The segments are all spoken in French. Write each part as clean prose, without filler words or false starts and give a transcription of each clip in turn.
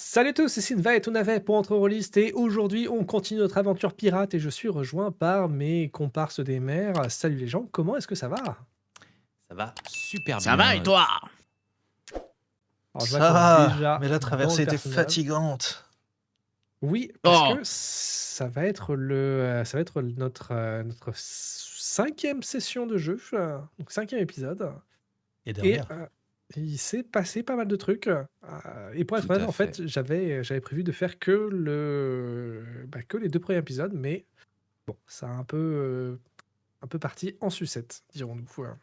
Salut à tous, c'est Sylvain et Tonavet pour Entre Rôlistes et aujourd'hui on continue notre aventure pirate et je suis rejoint par mes comparses des mers. Salut les gens, comment est-ce que ça va? Ça va super Ça va et bien. toi? Alors je vois Ça qu'on est va, déjà mais la dans traversée le était personnage. fatigante. Oui, parce Oh! que ça va être notre cinquième session de jeu, donc cinquième épisode. Et Et derrière. il s'est passé pas mal de trucs. Et pour être Tout honnête, à en fait. fait, j'avais prévu de faire que les deux premiers épisodes, mais bon, ça a un peu parti en sucette, dirons-nous. Voilà.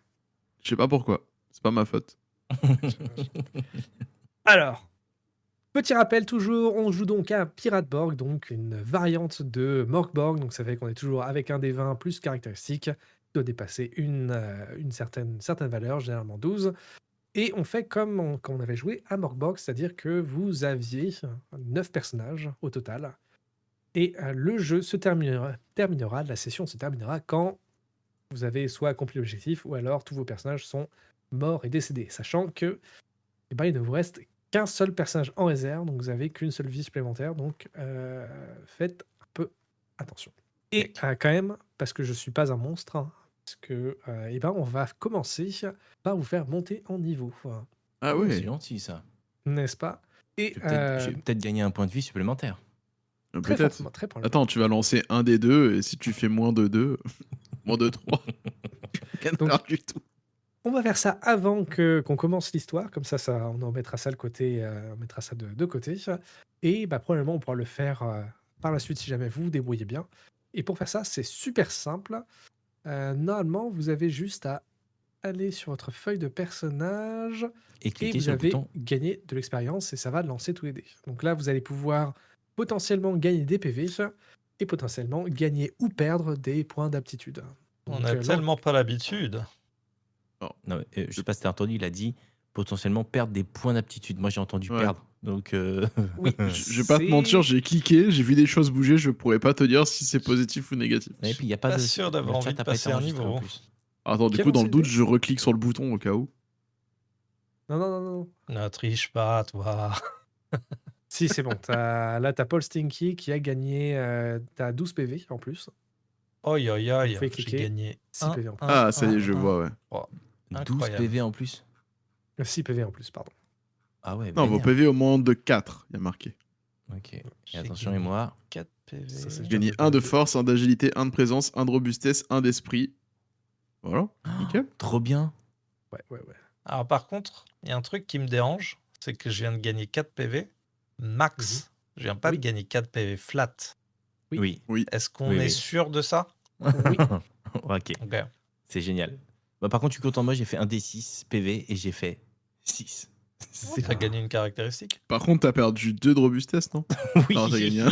Je sais pas pourquoi. C'est pas ma faute. Alors, petit rappel toujours, on joue donc à Pirate Borg, donc une variante de Morkborg. Donc ça fait qu'on est toujours avec un des 20 plus caractéristique, qui doit dépasser une certaine valeur, généralement 12. Et on fait comme quand on avait joué à Morkborg, c'est-à-dire que vous aviez 9 personnages au total. Et le jeu la session se terminera quand vous avez soit accompli l'objectif, ou alors tous vos personnages sont morts et décédés. Sachant que il ne vous reste qu'un seul personnage en réserve, donc vous avez qu'une seule vie supplémentaire, donc faites un peu attention. Et quand même, parce que je suis pas un monstre, hein, parce que on va commencer par vous faire monter en niveau, Ah C'est ouais, gentil ça. n'est-ce pas? Et Je vais peut-être gagner un point de vie supplémentaire. très peut-être. fortement, très probablement. Attends, tu vas lancer un des deux, et si tu fais moins de 2, moins de 3, Donc, rien du tout. on va faire ça avant qu'on commence l'histoire, comme ça, on en mettra ça on mettra ça de côté. Et probablement on pourra le faire par la suite si jamais vous vous débrouillez bien. Et pour faire ça, c'est super simple. Normalement, vous avez juste à aller sur votre feuille de personnage Et et cliquer vous sur le avez bouton. gagné de l'expérience et ça va lancer tous les dés. Donc là, vous allez pouvoir potentiellement gagner des PV et potentiellement gagner ou perdre des points d'aptitude. On Donc, n'a tellement pas l'habitude. Non, je sais pas si t'as entendu, il a dit potentiellement perdre des points d'aptitude. Moi j'ai entendu Ouais. perdre. Donc Oui, Je vais pas te mentir, j'ai cliqué, j'ai vu des choses bouger, je pourrais pas te dire si c'est positif ou négatif. Et puis il y a pas Pas de sûr d'avoir le envie chat de a pas été passer un enregistré niveau. en plus. Attends, du Quel coup, dans lancé le de doute, dés je reclique sur le bouton au cas où. Non. Ne triche pas, toi. Si, c'est bon. Là, t'as Paul Stinky qui a gagné. T'as 12 PV en plus. Oi, Vous pouvez j'ai cliquer. gagné 6 un, PV en plus. Ah, ça y est, je vois, ouais. Oh, 12 incroyable. PV en plus. 6 PV en plus, pardon. Ah ouais, Non, vos vénère. PV au moins de 4, il y a marqué. Ok. Et J'ai attention, et gagné moi 4 PV. Ça, c'est Gagner déjà 1 de bien. force, 1 d'agilité, 1 de présence, 1 de robustesse, 1 d'esprit. Voilà, nickel. Trop bien. Ouais. Alors par contre, il y a un truc qui me dérange, c'est que je viens de gagner 4 PV max. Je viens pas Oui. de gagner 4 PV flat. Oui. Oui. Est-ce qu'on Oui, est oui. sûr de ça? Oui. Ok. Ok. C'est génial. Par contre, tu comptes en moi, j'ai fait un D6 PV et j'ai fait 6. T'as gagné une caractéristique? Par contre, t'as perdu 2 de robustesse, non? Oui. Non, t'as gagné un.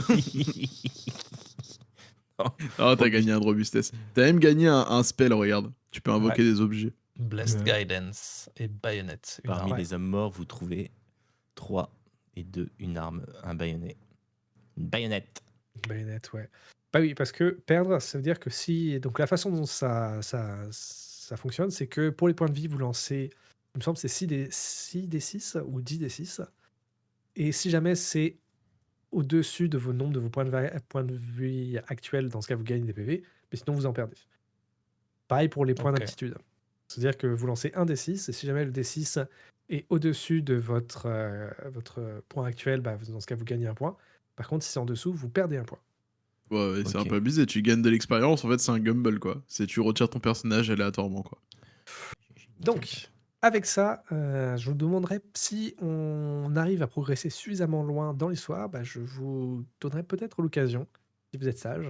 Ah, t'as gagné un de robustesse. T'as même gagné un spell, regarde. Tu peux invoquer des objets. Blessed Ouais. Guidance et Bayonet. Parmi arme. les hommes morts, vous trouvez 3 et 2, une arme, un baïonnet. Une baïonnette. Bayonet, ouais. Bah oui, parce que perdre, ça veut dire que si. Donc la façon dont ça fonctionne, c'est que pour les points de vie, vous lancez. Il me semble que c'est 6d6 ou 10d6. Et si jamais c'est au-dessus de vos nombres de vos points de vie actuels, dans ce cas, vous gagnez des PV, mais sinon, vous en perdez. Pareil pour les points Ok. d'aptitude. C'est-à-dire que vous lancez un D6, et si jamais le D6 est au-dessus de votre point actuel, dans ce cas, vous gagnez un point. Par contre, si c'est en dessous, vous perdez un point. Ouais, c'est un Ok. peu abusé. Tu gagnes de l'expérience, en fait, c'est un gamble, quoi. C'est tu retires ton personnage aléatoirement, quoi. Donc, avec ça, je vous demanderai si on arrive à progresser suffisamment loin dans l'histoire, je vous donnerai peut-être l'occasion, si vous êtes sage,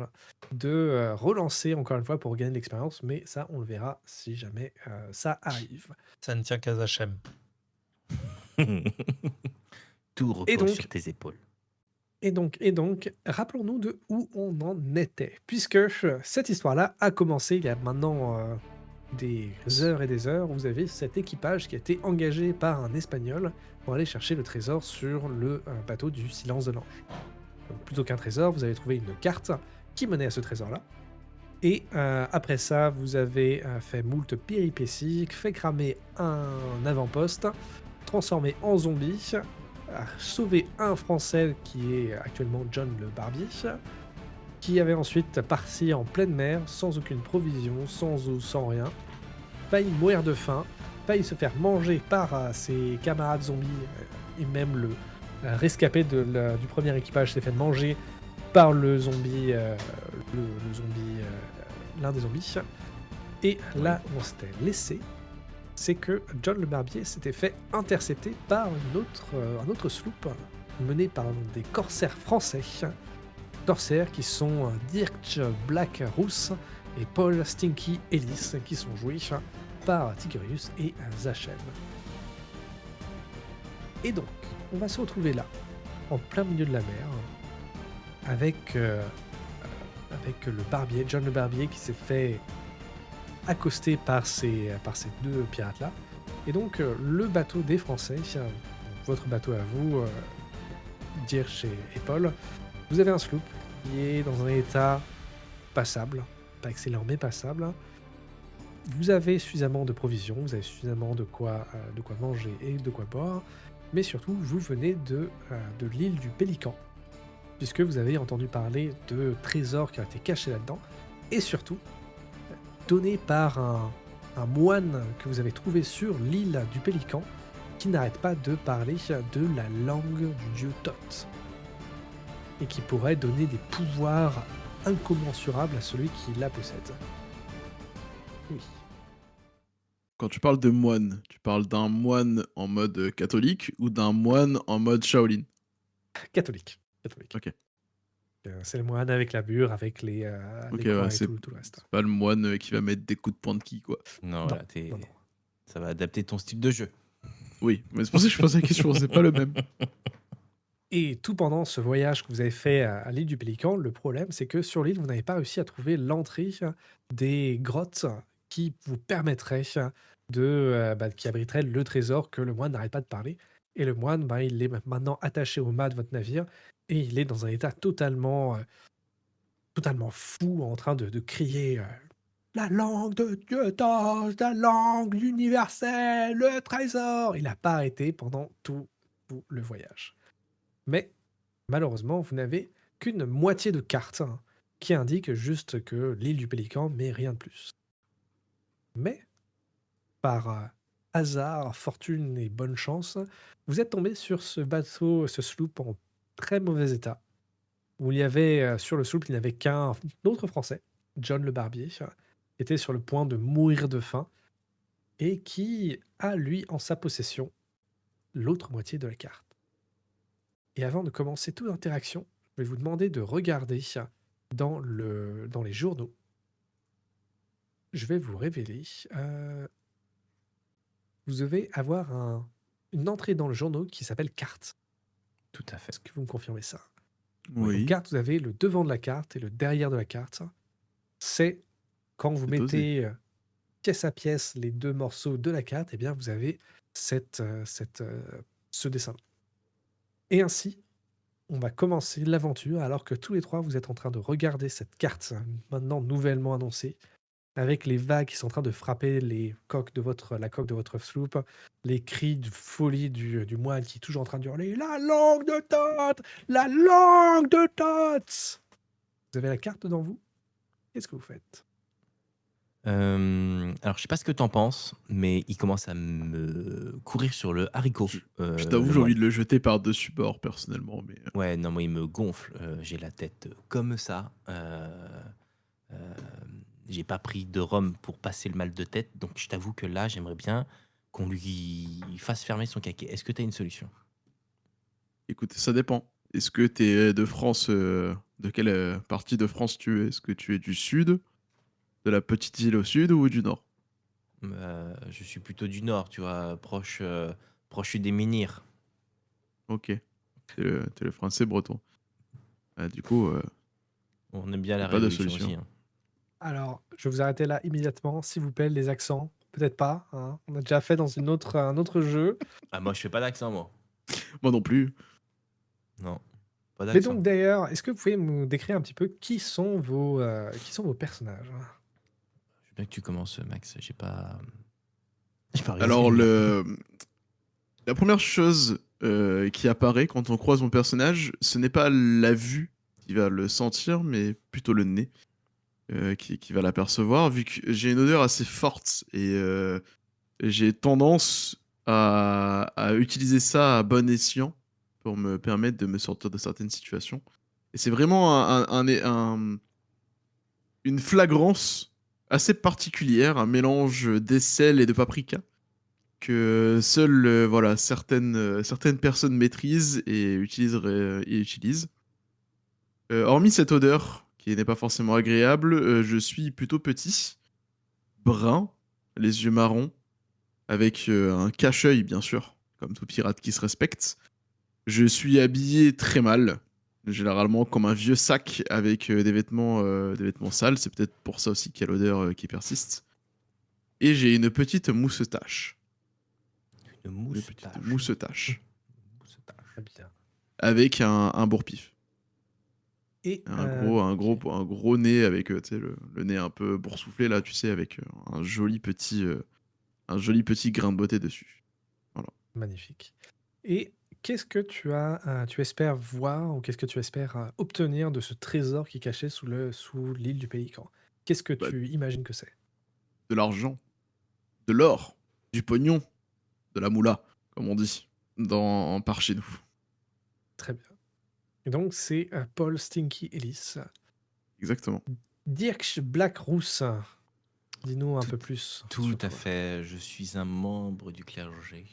de relancer encore une fois pour gagner de l'expérience, mais ça, on le verra si jamais ça arrive. Ça ne tient qu'à Zachem. Tout repose donc- sur tes épaules. Et donc, rappelons-nous de où on en était, puisque cette histoire-là a commencé il y a maintenant des heures et des heures. Vous avez cet équipage qui a été engagé par un Espagnol pour aller chercher le trésor sur le bateau du Silence de l'Ange. Donc, plutôt qu'un trésor, vous avez trouvé une carte qui menait à ce trésor-là. Et après ça, vous avez fait moult péripéties, fait cramer un avant-poste, transformé en zombie, sauvé un Français qui est actuellement John le Barbier, qui avait ensuite parti en pleine mer, sans aucune provision, sans eau, sans rien, failli mourir de faim, failli se faire manger par ses camarades zombies, et même le rescapé du premier équipage s'est fait manger par le zombie, l'un des zombies. Et là où on s'était laissé, c'est que John le Barbier s'était fait intercepter par un autre sloop mené par des corsaires français. Corsaires qui sont Dirk Black Rousse et Paul Stinky Ellis, qui sont joués par Tigurius et Zachem. Et donc, on va se retrouver là, en plein milieu de la mer, avec le Barbier, John le Barbier, qui s'est fait accoster par ces deux pirates-là. Et donc, le bateau des Français, votre bateau à vous, Dirk et Paul, vous avez un sloop qui est dans un état passable, pas excellent mais passable. Vous avez suffisamment de provisions, vous avez suffisamment de quoi manger et de quoi boire, mais surtout vous venez de l'île du Pélican, puisque vous avez entendu parler de trésors qui ont été cachés là-dedans, et surtout donnés par un moine que vous avez trouvé sur l'île du Pélican, qui n'arrête pas de parler de la langue du dieu Thoth, et qui pourrait donner des pouvoirs incommensurables à celui qui la possède. Oui. Quand tu parles de moine, tu parles d'un moine en mode catholique ou d'un moine en mode Shaolin? Catholique. Ok. C'est le moine avec la bure, avec les Ok, croix ouais, et tout le reste. c'est pas le moine qui va mettre des coups de poing de qui, quoi. Non, Non, voilà, non. ça va adapter ton style de jeu. Oui, mais c'est pour ça que je pose la question, c'est pas le même. Et tout pendant ce voyage que vous avez fait à l'île du Pélican, le problème, c'est que sur l'île, vous n'avez pas réussi à trouver l'entrée des grottes qui vous permettraient qui abriteraient le trésor que le moine n'arrête pas de parler. Et le moine, il est maintenant attaché au mât de votre navire et il est dans un état totalement fou, en train de crier la langue de Dieu Thoth, la langue universelle, le trésor. Il n'a pas arrêté pendant tout le voyage. Mais malheureusement, vous n'avez qu'une moitié de carte qui indique juste que l'île du Pélican, mais rien de plus. Mais, par hasard, fortune et bonne chance, vous êtes tombé sur ce bateau, ce sloop en très mauvais état, où il y avait, sur le sloop, il n'y avait qu'un autre Français, John le Barbier, qui était sur le point de mourir de faim, et qui a, lui, en sa possession, l'autre moitié de la carte. Et avant de commencer toute interaction, je vais vous demander de regarder dans les journaux. Je vais vous révéler. Vous devez avoir une entrée dans le journal qui s'appelle carte. Tout à fait. Est-ce que vous me confirmez ça? Oui. Donc, carte, vous avez le devant de la carte et le derrière de la carte. C'est quand vous C'est dosé. mettez pièce à pièce les deux morceaux de la carte, eh bien vous avez ce dessin. Et ainsi, on va commencer l'aventure alors que tous les trois, vous êtes en train de regarder cette carte maintenant nouvellement annoncée, avec les vagues qui sont en train de frapper la coque de votre sloop, les cris de folie du moine qui est toujours en train de hurler « La langue de Thoth! La langue de Thoth !» Vous avez la carte devant vous. Qu'est-ce que vous faites? Alors, je sais pas ce que t'en penses, mais il commence à me courir sur le haricot. Je t'avoue, le j'ai envie moine. de le jeter par-dessus bord, personnellement. Mais Ouais, non, moi, il me gonfle. J'ai la tête comme ça. J'ai pas pris de rhum pour passer le mal de tête, donc je t'avoue que là, j'aimerais bien qu'on lui fasse fermer son caquet. Est-ce que t'as une solution? écoute, ça dépend. Est-ce que t'es de France de quelle partie de France tu es? Est-ce que tu es du sud, de la petite île au sud ou du nord? Je suis plutôt du nord, tu vois, proche des menhirs. Ok. T'es le français breton. Du coup, On aime bien la pas de révolution solution. aussi. Hein. Alors, je vais vous arrêter là immédiatement, s'il vous plaît, les accents. Peut-être pas, hein. On a déjà fait dans un autre jeu. Ah, moi, je fais pas d'accent, moi. Moi non plus. Non, pas Mais d'accent. donc d'ailleurs, est-ce que vous pouvez me décrire un petit peu qui sont vos personnages? Je veux bien que tu commences, Max. J'ai pas Alors, résumé. la première chose qui apparaît quand on croise mon personnage. Ce n'est pas la vue qui va le sentir, mais plutôt le nez qui va l'apercevoir, vu que j'ai une odeur assez forte et j'ai tendance à utiliser ça à bon escient pour me permettre de me sortir de certaines situations. Et c'est vraiment une flagrance assez particulière, un mélange d'aisselle et de paprika que seules voilà, certaines personnes maîtrisent et utilisent. Hormis cette odeur, qui n'est pas forcément agréable, je suis plutôt petit, brun, les yeux marrons, avec un cache-œil, bien sûr, comme tout pirate qui se respecte. Je suis habillé très mal, généralement comme un vieux sac avec des vêtements sales. C'est peut-être pour ça aussi qu'il y a l'odeur qui persiste. Et j'ai une petite moustache. Une Une petite moustache. moustache. Moustache. Très bien. Avec un bourre-pif. Et Un gros nez avec tu sais, le nez un peu boursouflé, là, tu sais, avec un joli petit grain de beauté dessus. Voilà. magnifique. Et qu'est-ce que tu espères voir ou qu'est-ce que tu espères obtenir de ce trésor qui est caché sous l'île du Pélican? Qu'est-ce que Bah, tu imagines que c'est? de l'argent, de l'or, du pognon, de la moula, comme on dit, par chez nous. Très bien. Et donc, c'est Paul Stinky Ellis. Exactement. Dirk Blackrousse, dis-nous un peu plus Tout sur à toi. fait. Je suis un membre du clergé.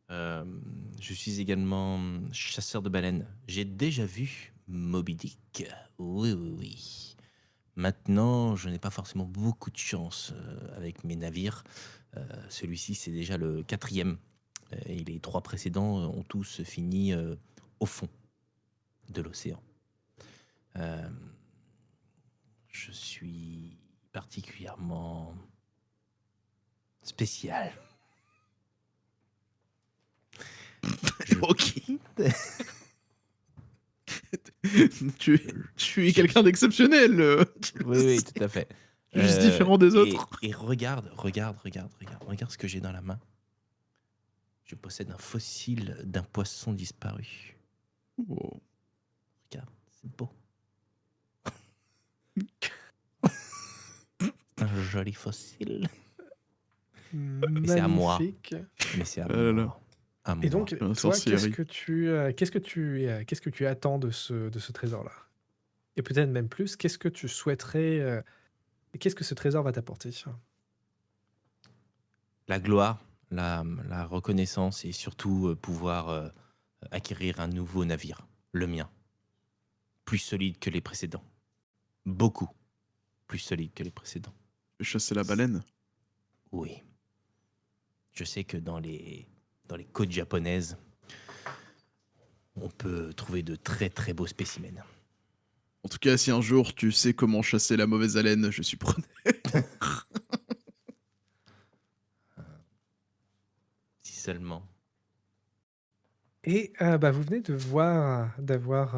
Je suis également chasseur de baleines. J'ai déjà vu Moby Dick. Oui, oui, oui. Maintenant, je n'ai pas forcément beaucoup de chance avec mes navires. Celui-ci, c'est déjà le 4e. Et les 3 précédents ont tous fini au fond de l'océan. Je suis particulièrement spécial. Ok. tu es quelqu'un d'exceptionnel. Oui, oui, tout à fait. Juste différent des autres. Et regarde ce que j'ai dans la main. Je possède un fossile d'un poisson disparu. Oh. Regarde, c'est beau. Un joli fossile. Mais c'est à moi. Magnifique. Mais c'est à Ah là là. moi. À Et moi. donc, Un toi, sorcier. qu'est-ce que tu attends de ce trésor-là? Et peut-être même plus, qu'est-ce que tu souhaiterais, et qu'est-ce que ce trésor va t'apporter? La gloire, la reconnaissance et surtout pouvoir acquérir un nouveau navire. Le mien. Plus solide que les précédents. Beaucoup plus solide que les précédents. Chasser la baleine. Oui. Je sais que dans les côtes japonaises, on peut trouver de très très beaux spécimens. En tout cas, si un jour tu sais comment chasser la mauvaise haleine, je suis preneur. Si seulement. Et vous venez d'avoir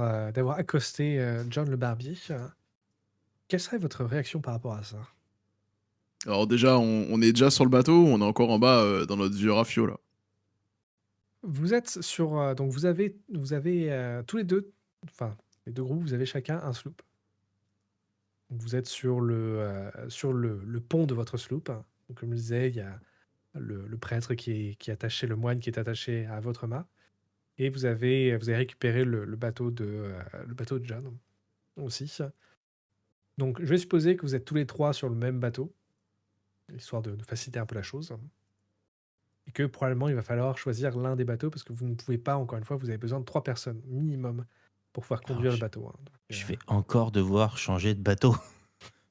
accosté John le barbier. Quelle serait votre réaction par rapport à ça? Alors déjà, on est déjà sur le bateau, ou on est encore en bas dans notre vieux rafio là. Vous êtes sur, donc vous avez tous les deux, enfin les deux groupes, vous avez chacun un sloop. Donc vous êtes sur le pont de votre sloop. Donc comme je disais, il y a le prêtre qui est attaché, le moine qui est attaché à votre mât. Et vous avez récupéré le bateau de John aussi. Donc je vais supposer que vous êtes tous les trois sur le même bateau, histoire de faciliter un peu la chose. Et que probablement il va falloir choisir l'un des bateaux parce que vous ne pouvez pas, encore une fois, vous avez besoin de 3 personnes minimum pour pouvoir Alors, conduire le bateau. Donc, je vais encore devoir changer de bateau.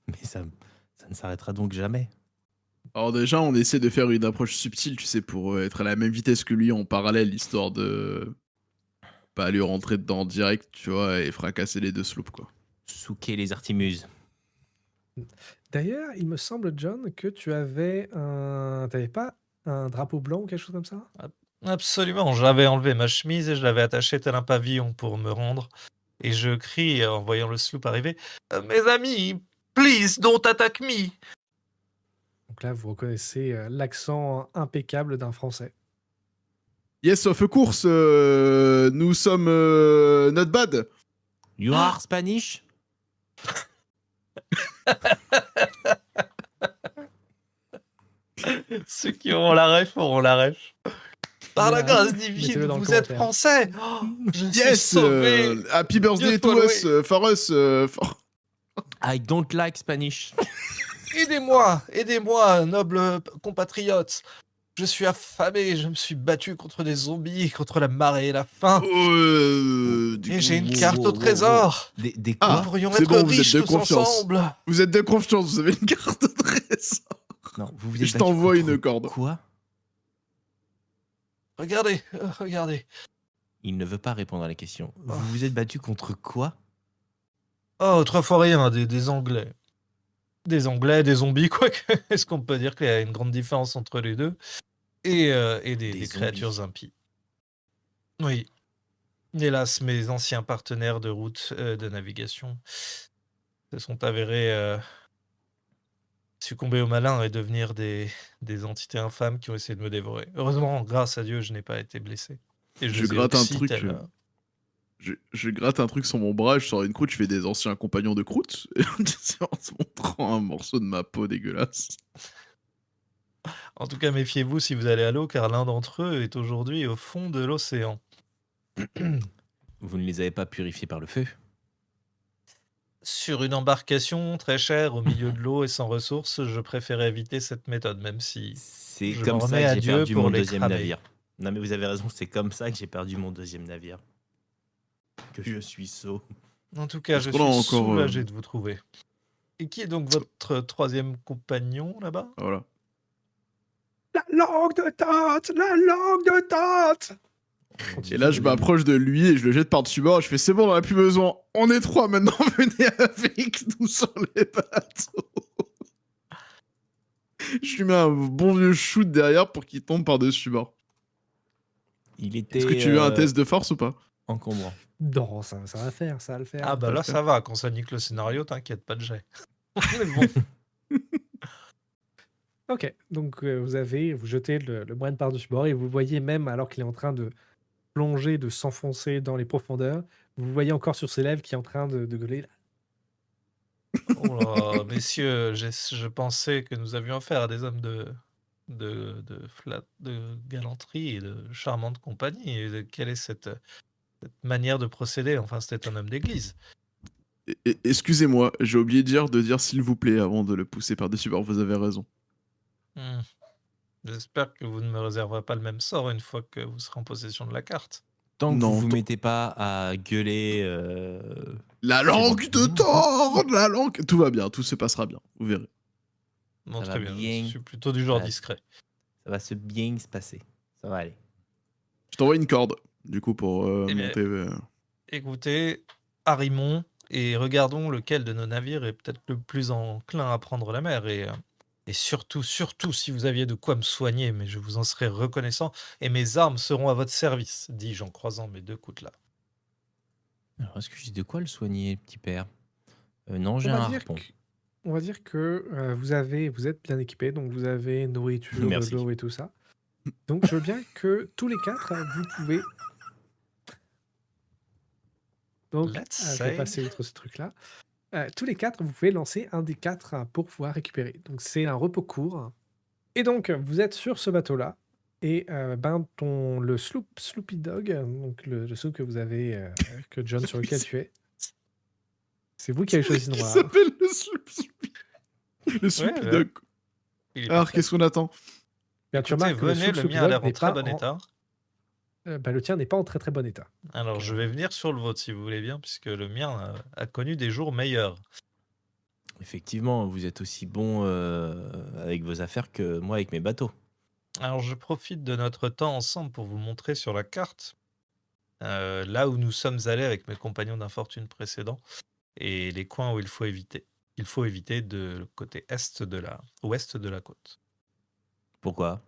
Mais ça ne s'arrêtera donc jamais. Alors déjà, on essaie de faire une approche subtile, tu sais, pour être à la même vitesse que lui en parallèle, histoire de pas lui rentrer dedans direct, tu vois, et fracasser les deux sloops, quoi. Souquer les artimuses. D'ailleurs, il me semble, John, que t'avais pas un drapeau blanc ou quelque chose comme ça? Absolument, j'avais enlevé ma chemise et je l'avais attachée tel un pavillon pour me rendre. Et je crie en voyant le sloop arriver, Mes amis, please don't attack me!» Donc là, vous reconnaissez l'accent impeccable d'un Français. Yes, of course, nous sommes not bad. You are Spanish? Ceux qui auront la ref auront la ref. Par la Bien, grâce divine, mettez-le dans le vous êtes commentaire. français. Oh, je suis Yes, sauvé. happy birthday Dieu to soit us, for us. I don't like Spanish. Aidez-moi, noble compatriotes. Je suis affamé, je me suis battu contre des zombies, contre la marée et la faim. Et j'ai une carte au trésor. Des Nous Ah, quoi? pourrions c'est être bon, vous êtes riches de tous confiance. ensemble. Vous êtes de confiance, vous avez une carte de trésor. Non, vous vous êtes Je battu t'envoie contre une corde. Quoi? Regardez. Il ne veut pas répondre à la question. Oh. Vous vous êtes battu contre quoi? Oh, 3 fois rien, des Anglais. Des Anglais, des zombies, quoique. Est-ce qu'on peut dire qu'il y a une grande différence entre les deux? Et des Des créatures zombies. impies. Oui. Hélas, mes anciens partenaires de route de navigation se sont avérés succomber au malin et devenir des entités infâmes qui ont essayé de me dévorer. Heureusement, grâce à Dieu, je n'ai pas été blessé. Et Je les ai gratte un oxy truc. tel, Je gratte un truc sur mon bras, je sors une croûte, je fais des anciens compagnons de croûte, et en se montrant un morceau de ma peau dégueulasse. En tout cas, méfiez-vous si vous allez à l'eau, car l'un d'entre eux est aujourd'hui au fond de l'océan. Vous ne les avez pas purifiés par le feu? Sur une embarcation très chère au milieu de l'eau et sans ressources, je préférais éviter cette méthode, même si C'est je comme m'en ça remets que à j'ai Dieu perdu pour mon les deuxième cramer. navire. Non mais vous avez raison, c'est comme ça que j'ai perdu mon deuxième navire. Que je suis sot. En tout cas, Est-ce je qu'on suis a encore, soulagé de vous trouver. Et qui est donc votre troisième compagnon là-bas? Voilà. La langue de Tante! La langue de Tante! Et là, je m'approche de lui et je le jette par-dessus bord. Et je fais c'est bon, on en a plus besoin. On est 3 maintenant, venez avec nous sur les bateaux. Je lui mets un bon vieux shoot derrière pour qu'il tombe par-dessus bord. Il était Est-ce que tu veux un test de force ou pas? encombrant. Non, ça va faire, ça va le faire. Ah bah va là le faire. ça va, quand ça nique le scénario, t'inquiète, pas de jet. On est bon. Ok, donc vous jetez le moine par-dessus bord et vous voyez même, alors qu'il est en train de plonger, de s'enfoncer dans les profondeurs, vous voyez encore sur ses lèvres qui est en train de gueuler. Oh là, messieurs, je pensais que nous avions affaire à des hommes de galanterie et de charmante compagnie. Et quelle est cette manière de procéder? Enfin, c'était un homme d'église. Excusez-moi, j'ai oublié de dire s'il vous plaît avant de le pousser par-dessus bord. Vous avez raison. J'espère que vous ne me réserverez pas le même sort une fois que vous serez en possession de la carte. Tant que Non, vous vous tant- mettez pas à gueuler... La c'est langue bon. de Thor, la langue. Tout va bien, tout se passera bien. Vous verrez. Bon, Ça très va bien, bien. je suis plutôt du genre Ouais. discret. Ça va se bien se passer. Ça va aller. Je t'envoie une corde, du coup, pour Eh bien, monter. Écoutez, arrimons et regardons lequel de nos navires est peut-être le plus enclin à prendre la mer. Et surtout, si vous aviez de quoi me soigner, mais je vous en serais reconnaissant, et mes armes seront à votre service, dis-je en croisant mes deux coutelas. Alors, est-ce que j'ai de quoi le soigner, petit père? Non, j'ai On un va dire harpon. on va dire que vous êtes bien équipés, donc vous avez nourriture, de Merci. l'eau et tout ça. Donc je veux bien que tous les quatre, vous pouvez... Donc, Let's je vais say. passer outre ce truc-là. Tous les quatre, vous pouvez lancer un des quatre pour pouvoir récupérer. Donc c'est un repos court. Et donc, vous êtes sur ce bateau-là. Et le Sloopy Dog, donc le sloop que vous avez, que John, sur lequel tu es, c'est vous qui avez choisi ce Qui nom-là. s'appelle le Sloopy. Le Sloopy ouais. Dog. Il est Alors, parfait. qu'est-ce qu'on attend? Bien, tu Écoutez, remarques que le venez, sloop le Sloopy mien a l'air Dog en n'est très pas bon état. le tien n'est pas en très très bon état. Alors, je vais venir sur le vôtre si vous voulez bien, puisque le mien a connu des jours meilleurs. Effectivement, vous êtes aussi bon avec vos affaires que moi avec mes bateaux. Alors, je profite de notre temps ensemble pour vous montrer sur la carte là où nous sommes allés avec mes compagnons d'infortune précédents et les coins où il faut éviter. Il faut éviter de le côté ouest de la côte. Pourquoi?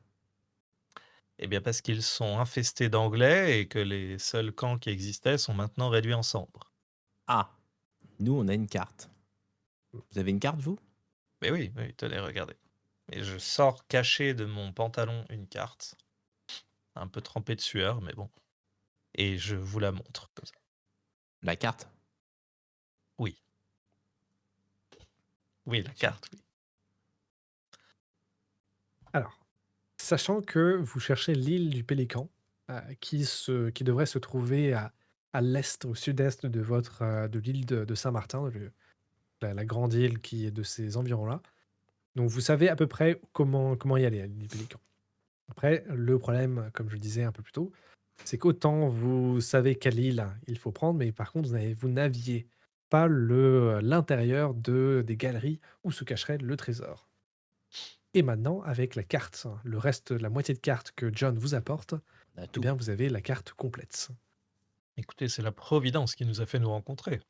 Eh bien, parce qu'ils sont infestés d'anglais et que les seuls camps qui existaient sont maintenant réduits en cendres. Ah, nous on a une carte. Vous avez une carte, vous? Mais oui, tenez, regardez. Et je sors caché de mon pantalon une carte. un peu trempé de sueur, mais bon. Et je vous la montre comme ça. La carte. Oui, oui, la carte, oui. Alors, sachant que vous cherchez l'île du Pélican, qui devrait se trouver à l'est, au sud-est de de l'île de Saint-Martin, la grande île qui est de ces environs-là. Donc vous savez à peu près comment y aller à l'île du Pélican. Après, le problème, comme je le disais un peu plus tôt, c'est qu'autant vous savez quelle île il faut prendre, mais par contre, vous n'aviez pas l'intérieur des galeries où se cacherait le trésor. Et maintenant, avec la carte, le reste, la moitié de carte que John vous apporte, On a eh tout. bien, vous avez la carte complète. Écoutez, c'est la Providence qui nous a fait nous rencontrer.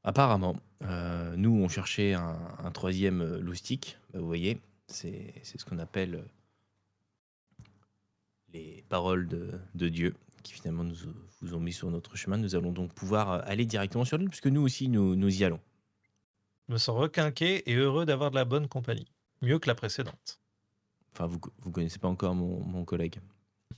Apparemment, nous, on cherchait un troisième loustic. Bah, vous voyez, c'est ce qu'on appelle les paroles de Dieu qui finalement vous ont mis sur notre chemin. Nous allons donc pouvoir aller directement sur l'île, puisque nous aussi, nous y allons. Je me sens requinqué et heureux d'avoir de la bonne compagnie. Mieux que la précédente. Enfin, vous connaissez pas encore mon collègue.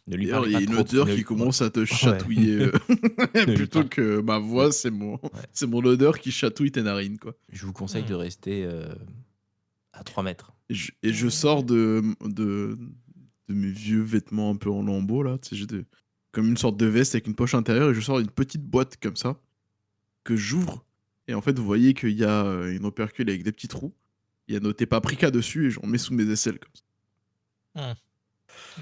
Ne lui D'ailleurs, parlez il y pas a une trop. odeur qui commence à te chatouiller. Ne lui Plutôt parle. que ma voix, c'est mon odeur qui chatouille tes narines, quoi. Je vous conseille de rester à 3 mètres. Et je sors de mes vieux vêtements un peu en lambeaux, là. Tu sais, comme une sorte de veste avec une poche intérieure, et je sors une petite boîte comme ça, que j'ouvre. Et en fait, vous voyez qu'il y a une opercule avec des petits trous. Il y a noté paprika dessus, et j'en mets sous mes aisselles, comme ça.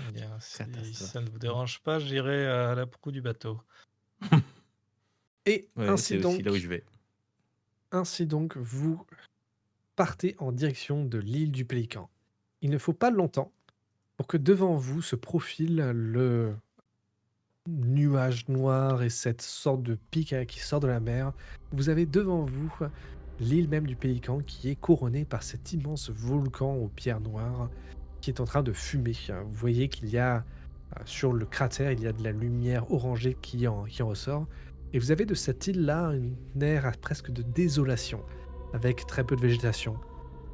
Eh bien, si Catastrophe. ça ne vous dérange pas, j'irai à la proue du bateau. Et Ouais, c'est aussi là où je vais. ainsi donc, vous partez en direction de l'île du Pélican. Il ne faut pas longtemps pour que devant vous se profile le nuage noir et cette sorte de pic qui sort de la mer. Vous avez devant vous l'île même du Pélican qui est couronnée par cet immense volcan aux pierres noires qui est en train de fumer. Vous voyez qu'il y a sur le cratère, il y a de la lumière orangée qui en ressort. Et vous avez de cette île-là un air presque de désolation, avec très peu de végétation,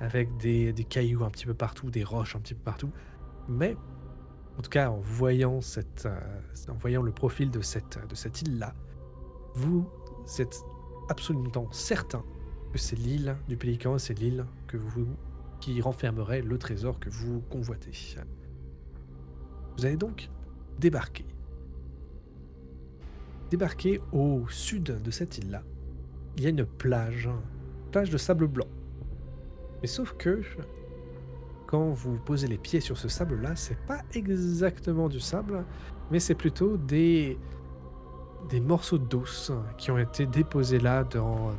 avec des cailloux un petit peu partout, des roches un petit peu partout. Mais en tout cas, en voyant le profil de cette île-là, vous êtes absolument certain que c'est l'île du Pélican, c'est l'île qui renfermerait le trésor que vous convoitez. Vous allez donc débarquer. Débarquer au sud de cette île-là, il y a une plage de sable blanc. Mais sauf que quand vous posez les pieds sur ce sable-là, c'est pas exactement du sable, mais c'est plutôt des morceaux d'os qui ont été déposés là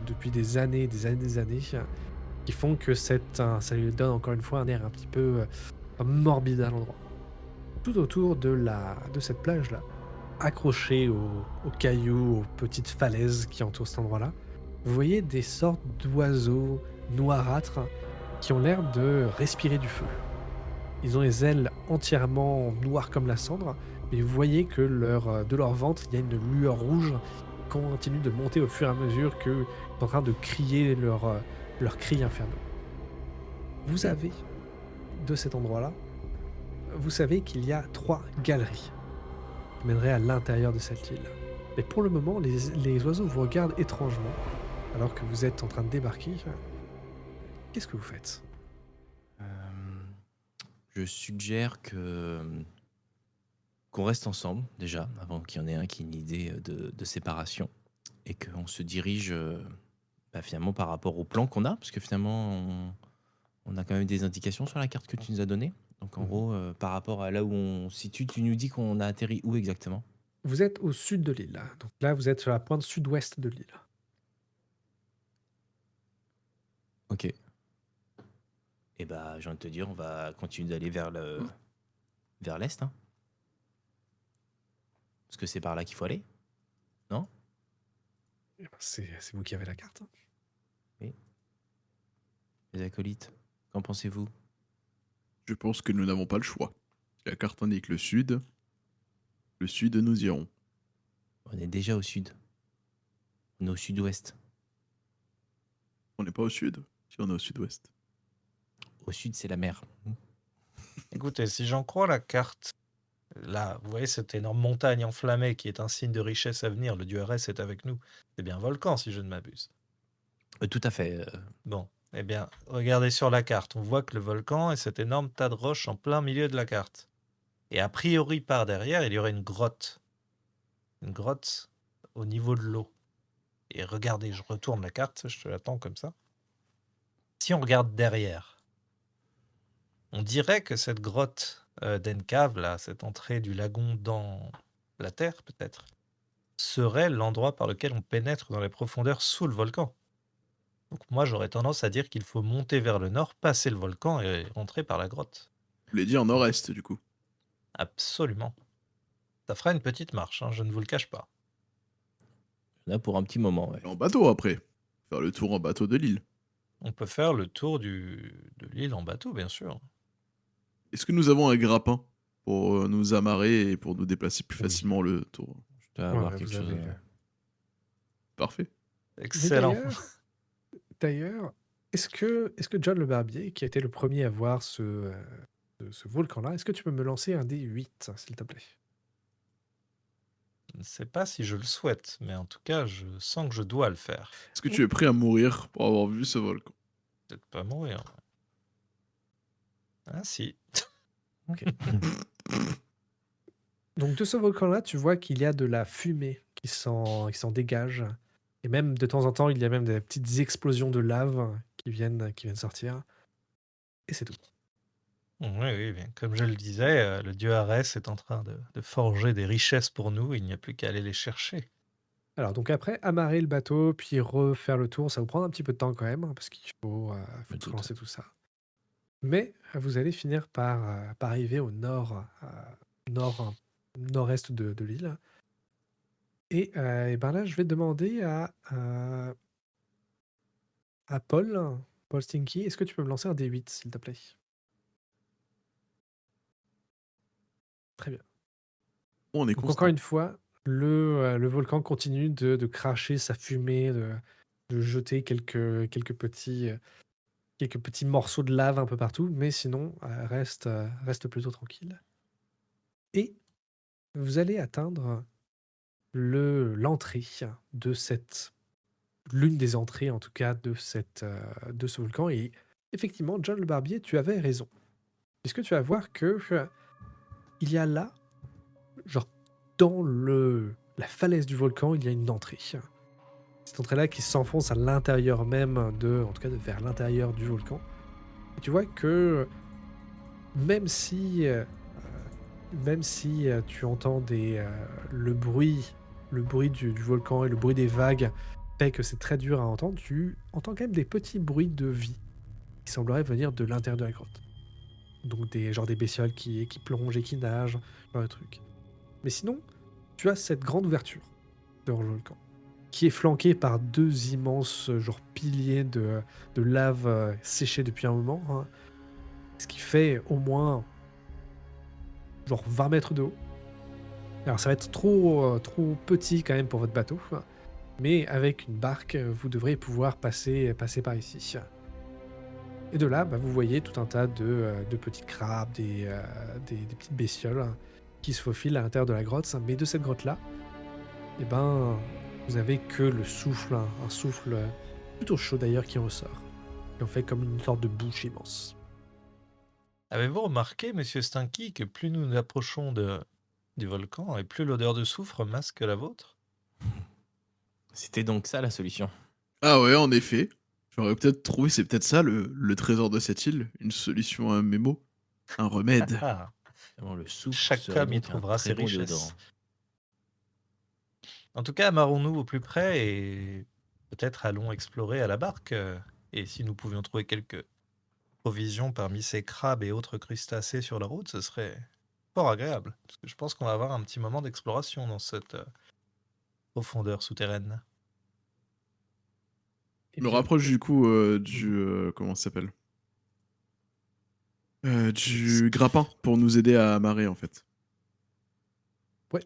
depuis des années, qui font que ça lui donne encore une fois un air un petit peu morbide à l'endroit. Tout autour de cette plage-là, accrochés aux cailloux, aux petites falaises qui entourent cet endroit-là, vous voyez des sortes d'oiseaux noirâtres qui ont l'air de respirer du feu. Ils ont les ailes entièrement noires comme la cendre, et vous voyez que de leur ventre, il y a une lueur rouge qui continue de monter au fur et à mesure qu'ils sont en train de crier leurs cris infernaux. Vous avez, de cet endroit-là, vous savez qu'il y a 3 galeries qui mèneraient à l'intérieur de cette île. Mais pour le moment, les oiseaux vous regardent étrangement, alors que vous êtes en train de débarquer. Qu'est-ce que vous faites ? Je suggère qu'on reste ensemble déjà, avant qu'il y en ait un qui ait une idée de séparation, et qu'on se dirige finalement par rapport au plan qu'on a, parce que finalement on a quand même des indications sur la carte que tu nous as donnée. Donc en gros, par rapport à là où on se situe, tu nous dis qu'on a atterri où exactement ? Vous êtes au sud de l'île. Donc là, vous êtes sur la pointe sud-ouest de l'île. Ok. Et bah, j'ai envie de te dire, on va continuer d'aller vers l'est, hein. Parce que c'est par là qu'il faut aller, non ? Eh ben, c'est vous qui avez la carte. Oui. Les acolytes, qu'en pensez-vous ? Je pense que nous n'avons pas le choix. La carte indique le sud, nous irons. On est déjà au sud. On est au sud-ouest. On n'est pas au sud, si on est au sud-ouest. Au sud, c'est la mer. Écoutez, si j'en crois la carte Là, vous voyez cette énorme montagne enflammée qui est un signe de richesse à venir. Le dieu Arès est avec nous. C'est bien un volcan, si je ne m'abuse. Tout à fait. Bon, eh bien, regardez sur la carte. On voit que le volcan est cet énorme tas de roches en plein milieu de la carte. Et a priori, par derrière, il y aurait une grotte. Une grotte au niveau de l'eau. Et regardez, je retourne la carte, je te l'attends comme ça. Si on regarde derrière, on dirait que cette grotte d'Encave, là, cette entrée du lagon dans la terre, peut-être, serait l'endroit par lequel on pénètre dans les profondeurs sous le volcan. Donc moi, j'aurais tendance à dire qu'il faut monter vers le nord, passer le volcan et rentrer par la grotte. Vous voulez dire nord-est, du coup. Absolument. Ça fera une petite marche, hein, je ne vous le cache pas. Il y en a pour un petit moment, ouais. Et en bateau, après. Faire le tour en bateau de l'île. On peut faire le tour de l'île en bateau, bien sûr. Est-ce que nous avons un grappin pour nous amarrer et pour nous déplacer plus Oui. facilement le tour? Je dois Ouais, avoir ouais, quelque vous chose. avez, Parfait. Mais Excellent. d'ailleurs, est-ce que John le Barbier, qui a été le premier à voir ce volcan-là, est-ce que tu peux me lancer un D8, s'il te plaît? Je ne sais pas si je le souhaite, mais en tout cas, je sens que je dois le faire. Est-ce que tu es prêt à mourir pour avoir vu ce volcan? Peut-être pas mourir. Ah si. Ok. Donc de ce volcan-là, tu vois qu'il y a de la fumée qui s'en dégage. Et même de temps en temps, il y a même des petites explosions de lave qui viennent sortir. Et c'est tout. Oui, oui, bien. Comme je le disais, le dieu Arès est en train de forger des richesses pour nous. Il n'y a plus qu'à aller les chercher. Alors donc après, amarrer le bateau, puis refaire le tour, ça vous prend un petit peu de temps quand même, hein, parce qu'il faut Me tout doute. lancer tout ça. Mais vous allez finir par arriver au nord, nord, nord-est de l'île. Et ben là, je vais demander à Paul Stinky, est-ce que tu peux me lancer un D8, s'il te plaît? Très bien. Oh, on est Donc encore constant. une fois, le volcan continue de cracher sa fumée, de jeter quelques petits morceaux de lave un peu partout, mais sinon, reste plutôt tranquille. Et vous allez atteindre l'entrée de l'une des entrées en tout cas de ce volcan. Et effectivement, John le Barbier, tu avais raison. Puisque tu vas voir que il y a là, genre dans la falaise du volcan, il y a une entrée. Cette entrée-là qui s'enfonce à l'intérieur même en tout cas vers l'intérieur du volcan. Et tu vois que même si, euh, même si tu entends le bruit du volcan et le bruit des vagues fait que c'est très dur à entendre, tu entends quand même des petits bruits de vie qui sembleraient venir de l'intérieur de la grotte. Donc des bestioles qui plongent et qui nagent, genre de trucs. Mais sinon, tu as cette grande ouverture sur le volcan, qui est flanquée par deux immenses genre piliers de lave séchés depuis un moment, hein, ce qui fait au moins genre 20 mètres de haut. Alors ça va être trop petit quand même pour votre bateau, mais avec une barque, vous devrez pouvoir passer par ici. Et de là, vous voyez tout un tas de petits crabes, des petites bestioles qui se faufilent à l'intérieur de la grotte. Mais de cette grotte-là, eh ben, vous avez que le souffle, un souffle plutôt chaud d'ailleurs qui en ressort. Et on fait comme une sorte de bouche immense. Avez-vous remarqué, monsieur Stinky, que plus nous nous approchons du volcan et plus l'odeur de soufre masque la vôtre? C'était donc ça la solution. Ah ouais, en effet. J'aurais peut-être trouvé, c'est peut-être ça le trésor de cette île. Une solution à un mémo. Un remède. Ah, Vraiment, le soufre chaque serait homme y donc un trouvera très ses bon richesses. déodorant. En tout cas, amarrons-nous au plus près et peut-être allons explorer à la barque. Et si nous pouvions trouver quelques provisions parmi ces crabes et autres crustacés sur la route, ce serait fort agréable. Parce que je pense qu'on va avoir un petit moment d'exploration dans cette profondeur souterraine. Et Je me bien, rapproche du coup comment ça s'appelle? Du grappin pour nous aider à amarrer en fait. ouais.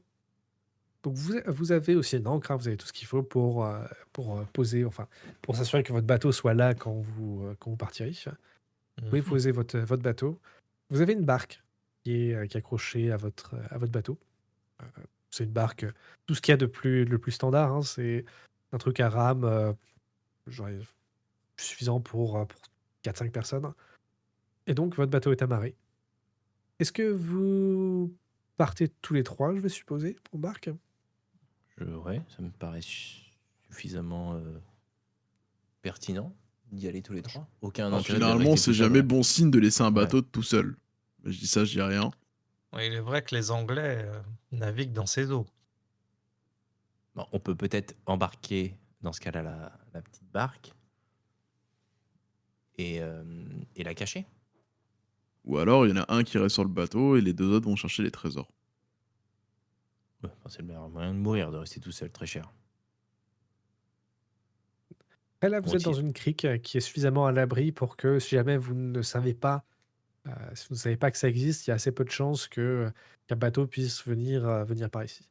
Donc vous avez aussi une ancre, hein, vous avez tout ce qu'il faut pour poser, enfin, pour s'assurer que votre bateau soit là quand vous partirez. Vous pouvez Mhm. poser votre bateau. Vous avez une barque qui est accroché à votre bateau. Euh, c'est une barque, tout ce qu'il y a le plus standard, hein, c'est un truc à rame, genre, suffisant pour 4-5 personnes. Et donc, votre bateau est amarré. Est-ce que vous partez tous les trois, je vais supposer, en barque? Ouais, ça me paraît suffisamment pertinent d'y aller tous les trois. Aucun Alors, intérêt de généralement, rester c'est tout seul. jamais bon signe de laisser un Ouais. bateau tout seul. Je dis ça, je dis rien. Ouais, il est vrai que les Anglais naviguent dans ces eaux. Bon, on peut peut-être embarquer, dans ce cas-là, la petite barque et la cacher. Ou alors, il y en a un qui reste sur le bateau et les deux autres vont chercher les trésors. Ouais, enfin, c'est le meilleur moyen de mourir, de rester tout seul, très cher. Après, là, vous êtes dans Routier. une crique qui est suffisamment à l'abri pour que si jamais vous ne savez pas, si vous ne savez pas que ça existe, il y a assez peu de chances qu'un bateau puisse venir par ici.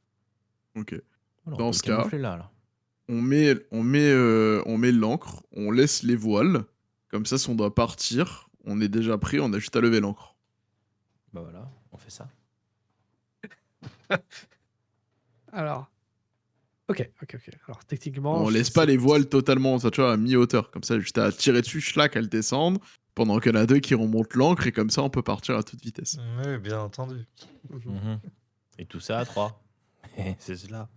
Ok. Voilà, on Dans peut le ce cas, camoufler là. on met l'ancre, on laisse les voiles. Comme ça, si on doit partir, on est déjà prêt, on a juste à lever l'ancre. Bah voilà, on fait ça. Alors, ok. Alors, techniquement, On laisse pas les voiles totalement, ça, tu vois, à mi-hauteur. Comme ça, juste à tirer dessus, schlac, elles descendent. Pendant qu'il y en a deux qui remontent l'ancre, et comme ça, on peut partir à toute vitesse. Oui, bien entendu. Mhm. Mhm. Et tout ça à 3. C'est cela.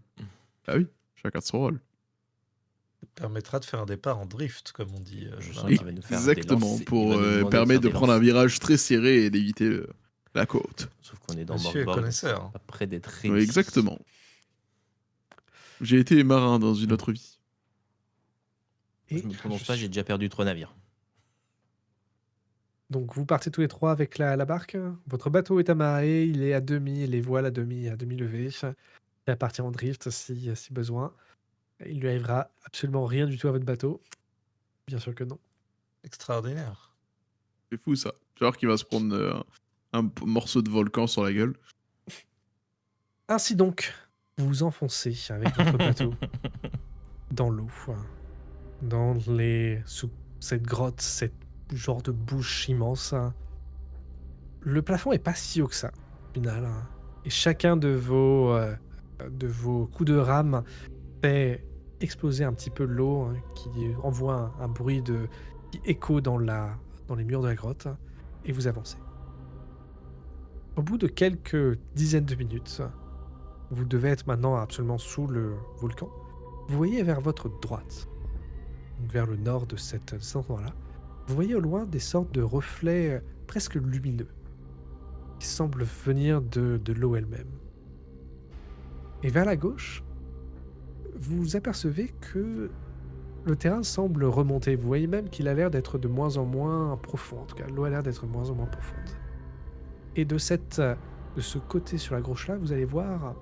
Ah oui, chacun son rôle. Ça permettra de faire un départ en drift, comme on dit. Je dans sens la qu'il va nous faire des Exactement, lances. Il pour va nous demander permettre de faire des prendre un lances. virage très serré et d'éviter la côte. Sauf qu'on est dans Monsieur est Morgborg, donc connaisseur, c'est hein. pas près d'être Oui, réussi. exactement. J'ai été marin dans une autre vie. Et Je me prononce je pas, suis- j'ai déjà perdu 3 navires. Donc, vous partez tous les trois avec la barque. Votre bateau est amarré, il est à demi, les voiles à demi levées. Il va partir en drift si besoin. Il lui arrivera absolument rien du tout à votre bateau. Bien sûr que non. Extraordinaire. C'est fou ça. Tu vas voir qu'il va se prendre un morceau de volcan sur la gueule. Ainsi donc, vous vous enfoncez avec votre bateau dans l'eau, sous cette grotte, cette genre de bouche immense. Le plafond est pas si haut que ça, au final. Et chacun de vos coups de rame fait exploser un petit peu l'eau, qui envoie un bruit qui écho dans les murs de la grotte, et vous avancez. Au bout de quelques dizaines de minutes, vous devez être maintenant absolument sous le volcan. Vous voyez vers votre droite, donc vers le nord de cet endroit-là, vous voyez au loin des sortes de reflets presque lumineux qui semblent venir de l'eau elle-même. Et vers la gauche, vous apercevez que le terrain semble remonter. Vous voyez même qu'il a l'air d'être de moins en moins profond. En tout cas, l'eau a l'air d'être de moins en moins profonde. Et de ce côté sur la gauche-là, vous allez voir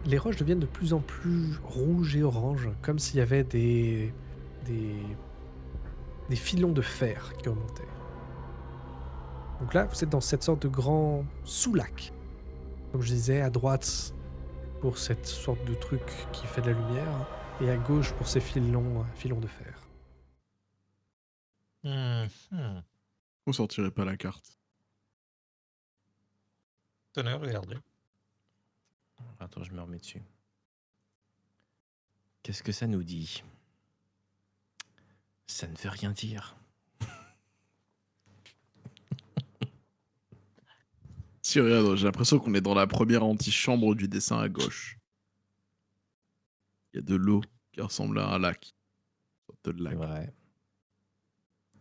les roches deviennent de plus en plus rouges et oranges, comme s'il y avait des filons de fer qui remontaient. Donc là, vous êtes dans cette sorte de grand sous-lac. Comme je disais, à droite pour cette sorte de truc qui fait de la lumière, et à gauche pour ces filons de fer. On sortirait pas la carte. Tenez, regardez. Attends, je me remets dessus. Qu'est-ce que ça nous dit? Ça ne veut rien dire. Si, regarde, j'ai l'impression qu'on est dans la première antichambre du dessin à gauche. Il y a de l'eau qui ressemble à un lac. Une sorte de C'est lac. vrai.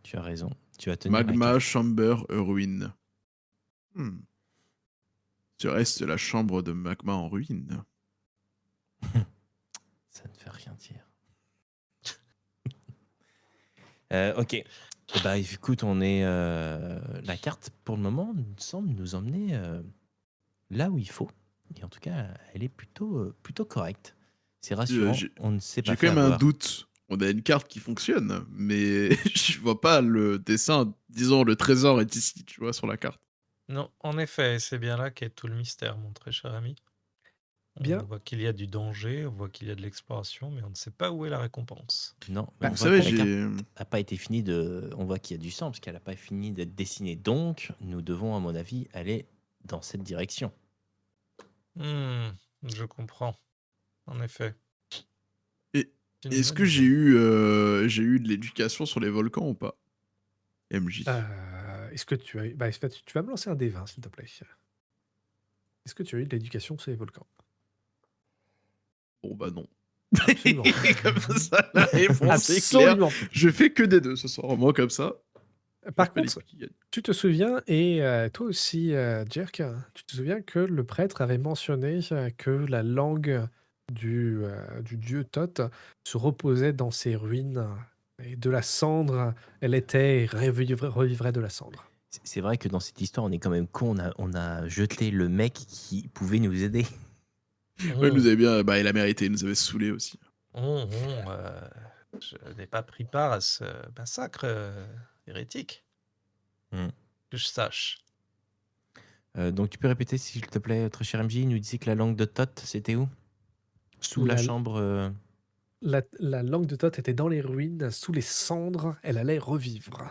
Tu as raison. Tu vas tenir la Magma carte. Chamber Ruin. Ce reste la chambre de magma en ruine. Ça ne veut rien dire. Ok. Bah écoute, on est... la carte, pour le moment, semble nous emmener là où il faut. Et en tout cas, elle est plutôt correcte. C'est rassurant, on ne s'est pas J'ai fait quand même un avoir. doute. On a une carte qui fonctionne, mais je vois pas le dessin. Disons, le trésor est ici, tu vois, sur la carte. Non, en effet, c'est bien là qu'est tout le mystère, mon très cher ami. Bien. On voit qu'il y a du danger, on voit qu'il y a de l'exploration, mais on ne sait pas où est la récompense. Non, Bah, mais on Vous voit savez, que la carte j'ai. n'a pas été finie de. On voit qu'il y a du sang parce qu'elle n'a pas fini d'être dessinée. Donc, nous devons, à mon avis, aller dans cette direction. Je comprends, en effet. Et C'est une est-ce bonne que idée. j'ai eu de l'éducation sur les volcans ou pas? MJ. Est-ce que tu as eu... Bah, en fait, tu vas me lancer un D20, s'il te plaît. Est-ce que tu as eu de l'éducation sur les volcans? Bon bah non. Absolument. Comme ça, la réponse est claire. Absolument. Je fais que des deux ce soir. Moi, comme ça, Par pas contre, l'équipe qui gagne. tu te souviens, et toi aussi, Jerk, tu te souviens que le prêtre avait mentionné que la langue du dieu Thoth se reposait dans ses ruines, et de la cendre, elle était, revivrait de la cendre. C'est vrai que dans cette histoire, on est quand même con. On a jeté le mec qui pouvait nous aider. Ouais, il nous Mmh. avait bien. Bah, il a mérité, il nous avait saoulé aussi. Je n'ai pas pris part à ce massacre hérétique, Hmm. que je sache. Donc, tu peux répéter, s'il te plaît, très cher MJ, il nous disait que la langue de Thoth, c'était où? Sous la La, chambre. la langue de Thoth était dans les ruines, sous les cendres, elle allait revivre.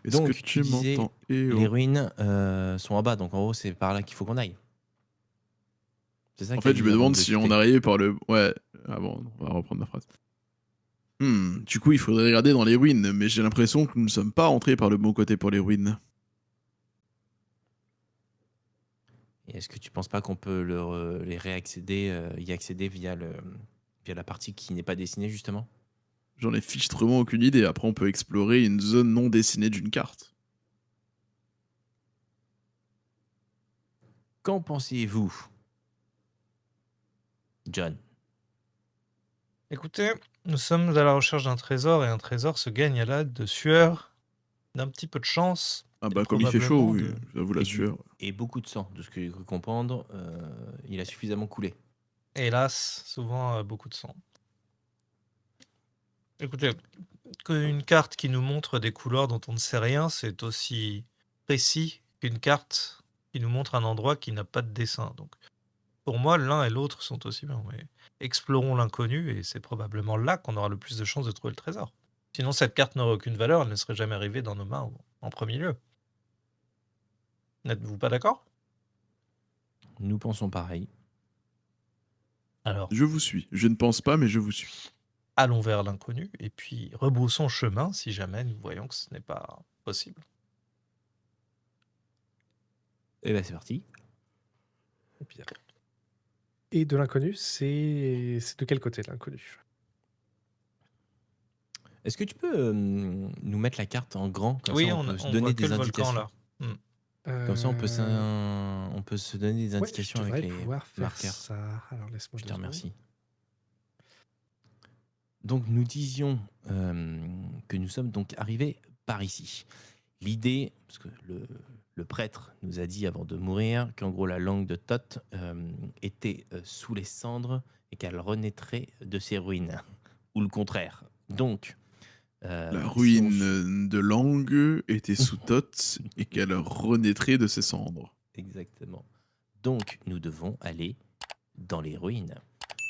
Est-ce que Donc, tu tu disais, m'entends? Eh les oh. ruines sont en bas. Donc, en gros, c'est par là qu'il faut qu'on aille. C'est ça En que t'as fait, je dit me avant demande de si on quitter. arrivait par le. Ouais. Ah bon, on va reprendre ma phrase. Du coup, il faudrait regarder dans les ruines, mais j'ai l'impression que nous ne sommes pas entrés par le bon côté pour les ruines. Et est-ce que tu penses pas qu'on peut les réaccéder, y accéder via la partie qui n'est pas dessinée, justement? J'en ai fichtrement aucune idée. Après, on peut explorer une zone non dessinée d'une carte. Qu'en pensez-vous, John? Écoutez, nous sommes à la recherche d'un trésor, et un trésor se gagne à l'aide de sueur, d'un petit peu de chance, Ah et bah, comme il fait chaud, probablement oui, j'avoue la Et, sueur. et beaucoup de sang, de ce que j'ai cru comprendre. Il a suffisamment coulé. hélas, souvent beaucoup de sang. Écoutez, qu'une carte qui nous montre des couleurs dont on ne sait rien, c'est aussi précis qu'une carte qui nous montre un endroit qui n'a pas de dessin. Donc, pour moi, l'un et l'autre sont aussi bien. Mais explorons l'inconnu, et c'est probablement là qu'on aura le plus de chances de trouver le trésor. Sinon, cette carte n'aurait aucune valeur, elle ne serait jamais arrivée dans nos mains en premier lieu. N'êtes-vous pas d'accord? Nous pensons pareil. Alors, Je vous suis. Je ne pense pas, mais je vous suis. allons vers l'inconnu, et puis rebroussons chemin si jamais nous voyons que ce n'est pas possible. Et ben c'est parti. Bien. Et de l'inconnu, c'est de quel côté l'inconnu? Est-ce que tu peux nous mettre la carte en grand, comme ça Oui, on peut se on donner voit que des le volcan indications. là. Hmm. Comme ça Euh, on peut se donner des Ouais, je indications avec devrais les pouvoir faire marqueurs. ça. Alors laisse-moi Je te 2 secondes. remercie. Donc nous disions que nous sommes donc arrivés par ici. L'idée, parce que le prêtre nous a dit avant de mourir qu'en gros la langue de Thoth était sous les cendres et qu'elle renaîtrait de ses ruines, ou le contraire. Donc, La si on... ruine de Langue était sous Thoth et qu'elle renaîtrait de ses cendres. Exactement. Donc, nous devons aller dans les ruines.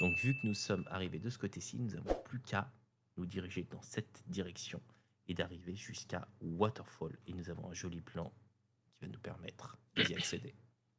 Donc, vu que nous sommes arrivés de ce côté-ci, nous n'avons plus qu'à nous diriger dans cette direction et d'arriver jusqu'à Waterfall. Et nous avons un joli plan qui va nous permettre d'y accéder.